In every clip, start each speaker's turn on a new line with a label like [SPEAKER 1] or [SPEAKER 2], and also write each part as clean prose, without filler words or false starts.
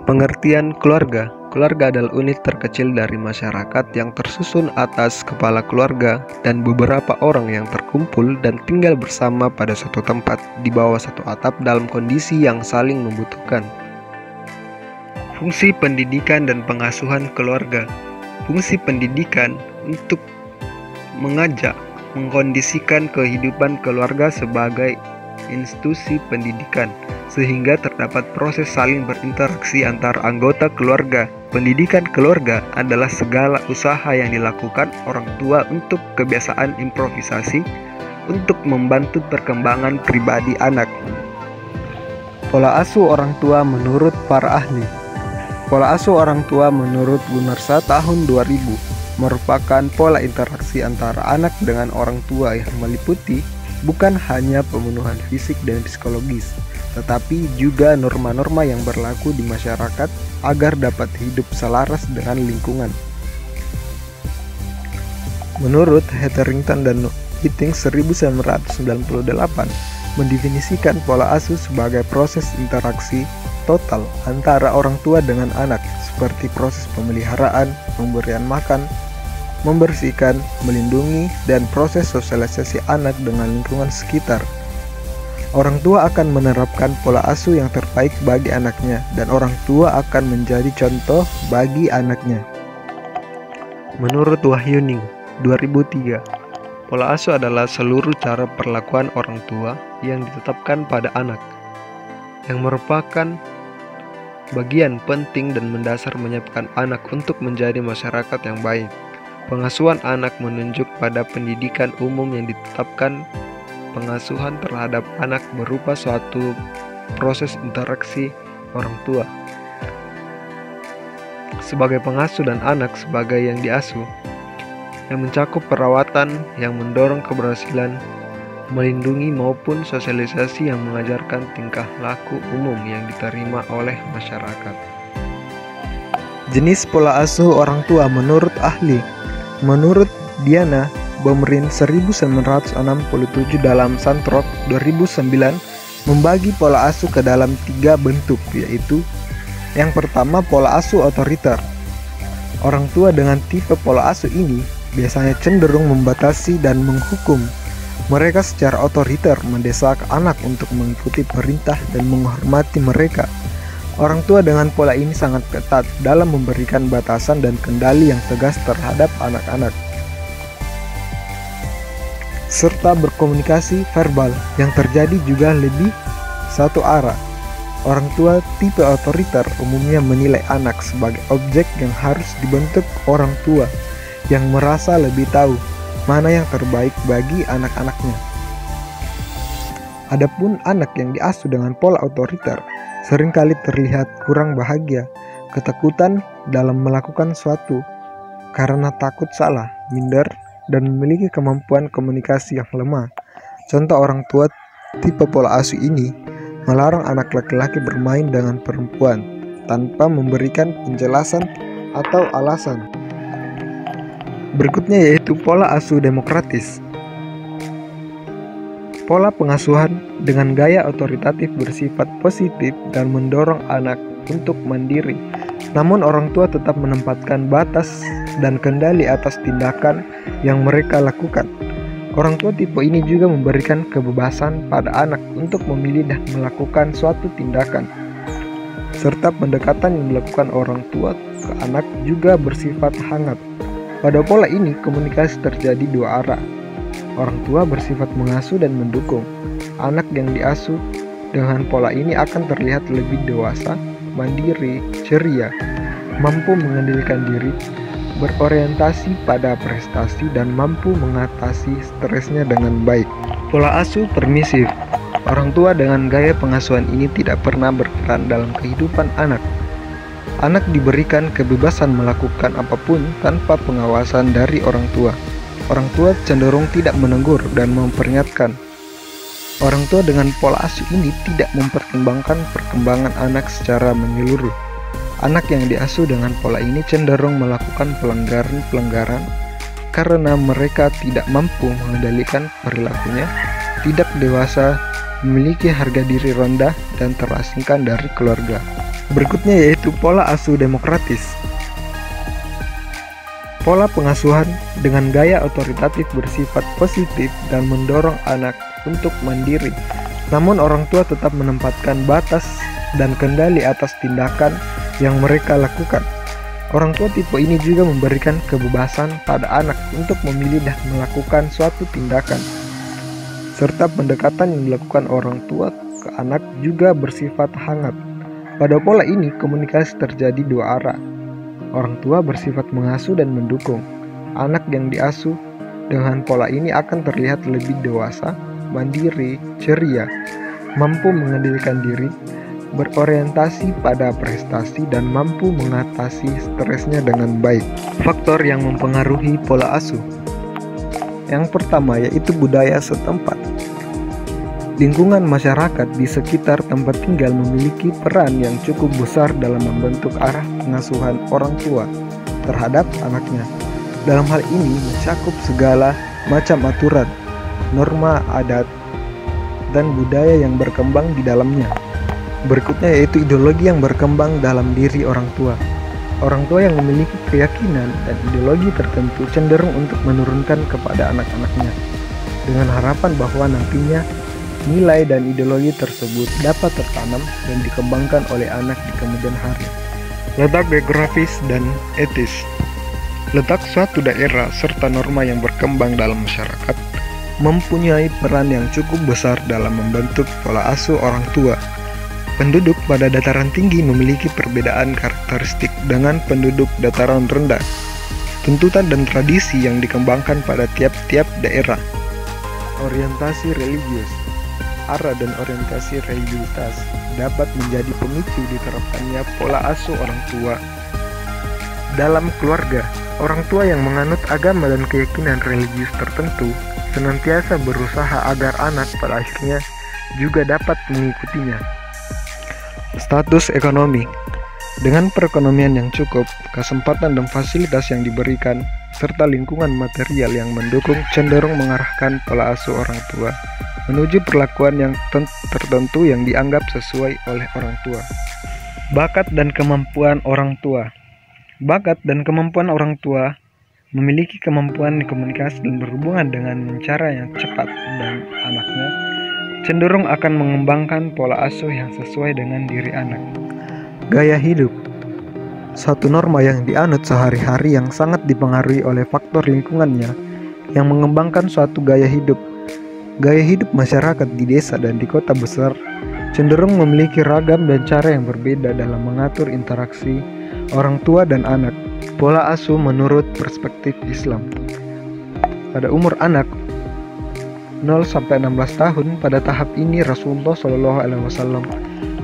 [SPEAKER 1] Pengertian keluarga. Keluarga adalah unit terkecil dari masyarakat yang tersusun atas kepala keluarga dan beberapa orang yang terkumpul dan tinggal bersama pada suatu tempat di bawah satu atap dalam kondisi yang saling membutuhkan. Fungsi pendidikan dan pengasuhan keluarga. Fungsi pendidikan untuk mengajak, mengkondisikan kehidupan keluarga sebagai institusi pendidikan, sehingga terdapat proses saling berinteraksi antar anggota keluarga. Pendidikan keluarga adalah segala usaha yang dilakukan orang tua untuk kebiasaan improvisasi untuk membantu perkembangan pribadi anak. Pola asuh orang tua menurut para ahli. Pola asuh orang tua menurut Gunarsa tahun 2000 merupakan pola interaksi antara anak dengan orang tua yang meliputi bukan hanya pemenuhan fisik dan psikologis, tetapi juga norma-norma yang berlaku di masyarakat agar dapat hidup selaras dengan lingkungan. Menurut Hetherington dan Whiting 1998 mendefinisikan pola asuh sebagai proses interaksi total antara orang tua dengan anak, seperti proses pemeliharaan, pemberian makan, membersihkan, melindungi, dan proses sosialisasi anak dengan lingkungan sekitar. Orang tua akan menerapkan pola asuh yang terbaik bagi anaknya, dan orang tua akan menjadi contoh bagi anaknya. Menurut Wahyuning 2003, pola asuh adalah seluruh cara perlakuan orang tua yang ditetapkan pada anak, yang merupakan bagian penting dan mendasar menyiapkan anak untuk menjadi masyarakat yang baik. Pengasuhan anak menunjuk pada pendidikan umum yang ditetapkan. Pengasuhan terhadap anak berupa suatu proses interaksi orang tua sebagai pengasuh dan anak sebagai yang diasuh, yang mencakup perawatan yang mendorong keberhasilan, melindungi maupun sosialisasi yang mengajarkan tingkah laku umum yang diterima oleh masyarakat. Jenis pola asuh orang tua menurut ahli. Menurut Diana Bomrin 1967 dalam Santrok 2009 membagi pola asuh ke dalam 3 bentuk, yaitu yang pertama pola asuh otoriter. Orang tua dengan tipe pola asuh ini biasanya cenderung membatasi dan menghukum. Mereka secara otoriter mendesak anak untuk mengikuti perintah dan menghormati mereka. Orang tua dengan pola ini sangat ketat dalam memberikan batasan dan kendali yang tegas terhadap anak-anak, serta berkomunikasi verbal yang terjadi juga lebih satu arah. Orang tua tipe otoriter umumnya menilai anak sebagai objek yang harus dibentuk orang tua yang merasa lebih tahu mana yang terbaik bagi anak-anaknya. Adapun anak yang diasuh dengan pola otoriter seringkali terlihat kurang bahagia, ketakutan dalam melakukan suatu karena takut salah, minder, dan memiliki kemampuan komunikasi yang lemah. Contoh orang tua tipe pola asuh ini melarang anak laki-laki bermain dengan perempuan tanpa memberikan penjelasan atau alasan. Berikutnya yaitu pola asuh demokratis. Pola pengasuhan dengan gaya otoritatif bersifat positif dan mendorong anak untuk mandiri. Namun orang tua tetap menempatkan batas dan kendali atas tindakan yang mereka lakukan. Orang tua tipe ini juga memberikan kebebasan pada anak untuk memilih dan melakukan suatu tindakan. Serta pendekatan yang dilakukan orang tua ke anak juga bersifat hangat. Pada pola ini komunikasi terjadi dua arah. Orang tua bersifat mengasuh dan mendukung. Anak yang diasuh dengan pola ini akan terlihat lebih dewasa, mandiri, ceria, mampu mengendalikan diri, berorientasi pada prestasi, dan mampu mengatasi stresnya dengan baik. Pola asuh permisif. Orang tua dengan gaya pengasuhan ini tidak pernah berperan dalam kehidupan anak. Anak diberikan kebebasan melakukan apapun tanpa pengawasan dari orang tua. Orang tua cenderung tidak menegur dan memperingatkan. Orang tua dengan pola asuh ini tidak mempertimbangkan perkembangan anak secara menyeluruh. Anak yang diasuh dengan pola ini cenderung melakukan pelanggaran karena mereka tidak mampu mengendalikan perilakunya, tidak dewasa, memiliki harga diri rendah, dan terasingkan dari keluarga. Berikutnya yaitu pola asuh demokratis. Pola pengasuhan dengan gaya otoritatif bersifat positif dan mendorong anak untuk mandiri. Namun orang tua tetap menempatkan batas dan kendali atas tindakan yang mereka lakukan. Orang tua tipe ini juga memberikan kebebasan pada anak untuk memilih dan melakukan suatu tindakan. Serta pendekatan yang dilakukan orang tua ke anak juga bersifat hangat. Pada pola ini komunikasi terjadi dua arah. Orang tua bersifat mengasuh dan mendukung. Anak yang diasuh dengan pola ini akan terlihat lebih dewasa, mandiri, ceria, mampu mengendalikan diri, berorientasi pada prestasi, dan mampu mengatasi stresnya dengan baik. Faktor yang mempengaruhi pola asuh. Yang pertama yaitu budaya setempat. Lingkungan masyarakat di sekitar tempat tinggal memiliki peran yang cukup besar dalam membentuk arah pengasuhan orang tua terhadap anaknya. Dalam hal ini mencakup segala macam aturan, norma adat, dan budaya yang berkembang di dalamnya. Berikutnya yaitu ideologi yang berkembang dalam diri orang tua. Orang tua yang memiliki keyakinan dan ideologi tertentu cenderung untuk menurunkan kepada anak-anaknya dengan harapan bahwa nantinya nilai dan ideologi tersebut dapat tertanam dan dikembangkan oleh anak di kemudian hari. Letak geografis dan etis. Letak suatu daerah serta norma yang berkembang dalam masyarakat mempunyai peran yang cukup besar dalam membentuk pola asuh orang tua. Penduduk pada dataran tinggi memiliki perbedaan karakteristik dengan penduduk dataran rendah. Tuntutan dan tradisi yang dikembangkan pada tiap-tiap daerah. Orientasi religius. Arah dan orientasi religiusitas dapat menjadi pemicu diterapkannya pola asuh orang tua. Dalam keluarga, orang tua yang menganut agama dan keyakinan religius tertentu senantiasa berusaha agar anak pada akhirnya juga dapat mengikutinya. Status ekonomi. Dengan perekonomian yang cukup, kesempatan dan fasilitas yang diberikan, serta lingkungan material yang mendukung cenderung mengarahkan pola asuh orang tua menuju perlakuan yang tertentu yang dianggap sesuai oleh orang tua. Bakat dan kemampuan orang tua. Bakat dan kemampuan orang tua memiliki kemampuan komunikasi dan berhubungan dengan cara yang cepat, dan anaknya cenderung akan mengembangkan pola asuh yang sesuai dengan diri anak. Gaya hidup. Satu norma yang dianut sehari-hari yang sangat dipengaruhi oleh faktor lingkungannya yang mengembangkan suatu gaya hidup. Gaya hidup masyarakat di desa dan di kota besar cenderung memiliki ragam dan cara yang berbeda dalam mengatur interaksi orang tua dan anak. Pola asuh menurut perspektif Islam. Pada umur anak 0-16 tahun, pada tahap ini Rasulullah SAW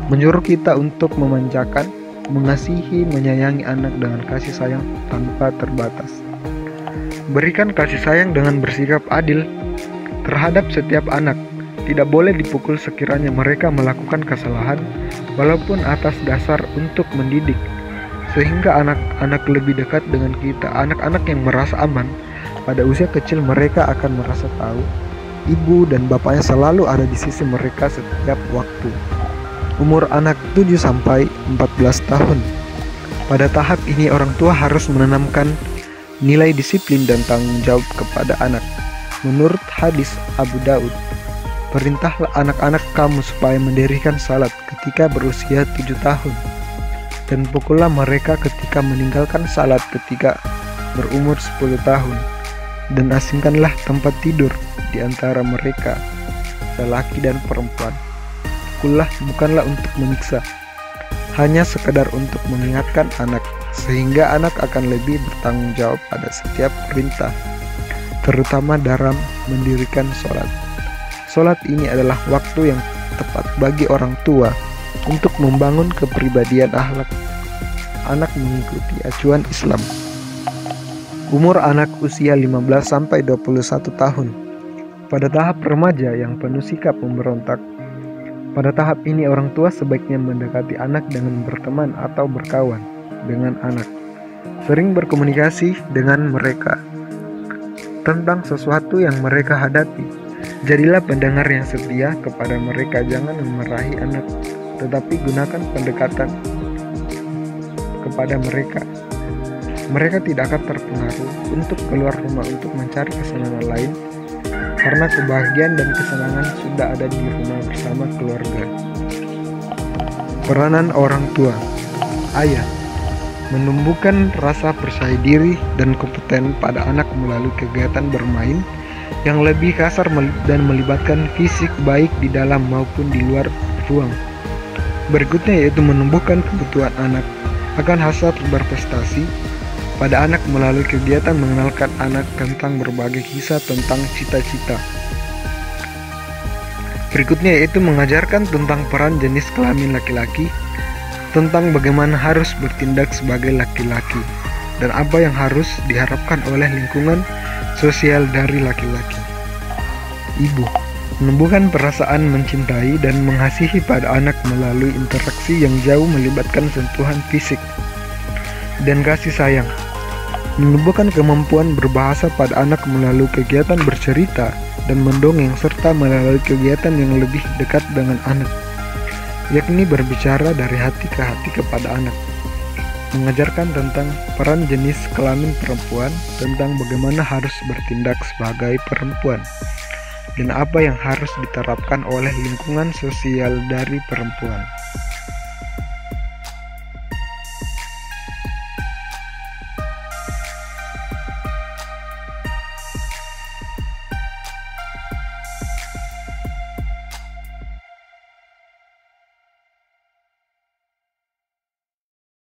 [SPEAKER 1] menyuruh kita untuk memanjakan, mengasihi, menyayangi anak dengan kasih sayang tanpa terbatas. Berikan kasih sayang dengan bersikap adil terhadap setiap anak. Tidak boleh dipukul sekiranya mereka melakukan kesalahan, walaupun atas dasar untuk mendidik, sehingga anak-anak lebih dekat dengan kita. Anak-anak yang merasa aman pada usia kecil, mereka akan merasa tahu ibu dan bapaknya selalu ada di sisi mereka setiap waktu. Umur anak 7-14 tahun. Pada tahap ini orang tua harus menanamkan nilai disiplin dan tanggung jawab kepada anak. Menurut hadis Abu Daud, perintahlah anak-anak kamu supaya mendirikan salat ketika berusia 7 tahun, dan pukullah mereka ketika meninggalkan salat ketika berumur 10 tahun, dan asingkanlah tempat tidur di antara mereka, lelaki dan perempuan. Pukullah bukanlah untuk menyiksa, hanya sekadar untuk mengingatkan anak, sehingga anak akan lebih bertanggung jawab pada setiap perintah, terutama dalam mendirikan sholat. Sholat ini adalah waktu yang tepat bagi orang tua untuk membangun kepribadian akhlak anak mengikuti acuan Islam. Umur anak usia 15-21 tahun. Pada tahap remaja yang penuh sikap memberontak, pada tahap ini orang tua sebaiknya mendekati anak dengan berteman atau berkawan dengan anak. Sering berkomunikasi dengan mereka tentang sesuatu yang mereka hadapi. Jadilah pendengar yang setia kepada mereka. Jangan memarahi anak, tetapi gunakan pendekatan kepada mereka. Mereka tidak akan terpengaruh untuk keluar rumah untuk mencari kesenangan lain, karena kebahagiaan dan kesenangan sudah ada di rumah bersama keluarga. Peranan orang tua. Ayah menumbuhkan rasa percaya diri dan kompeten pada anak melalui kegiatan bermain yang lebih kasar dan melibatkan fisik baik di dalam maupun di luar ruang. Berikutnya yaitu menumbuhkan kebutuhan anak akan hasrat berprestasi pada anak melalui kegiatan mengenalkan anak tentang berbagai kisah tentang cita-cita. Berikutnya yaitu mengajarkan tentang peran jenis kelamin laki-laki, tentang bagaimana harus bertindak sebagai laki-laki, dan apa yang harus diharapkan oleh lingkungan sosial dari laki-laki. Ibu menumbuhkan perasaan mencintai dan mengasihi pada anak melalui interaksi yang jauh melibatkan sentuhan fisik dan kasih sayang. Menumbuhkan kemampuan berbahasa pada anak melalui kegiatan bercerita dan mendongeng serta melalui kegiatan yang lebih dekat dengan anak, yakni berbicara dari hati ke hati kepada anak. Mengajarkan tentang peran jenis kelamin perempuan, tentang bagaimana harus bertindak sebagai perempuan, dan apa yang harus diterapkan oleh lingkungan sosial dari perempuan.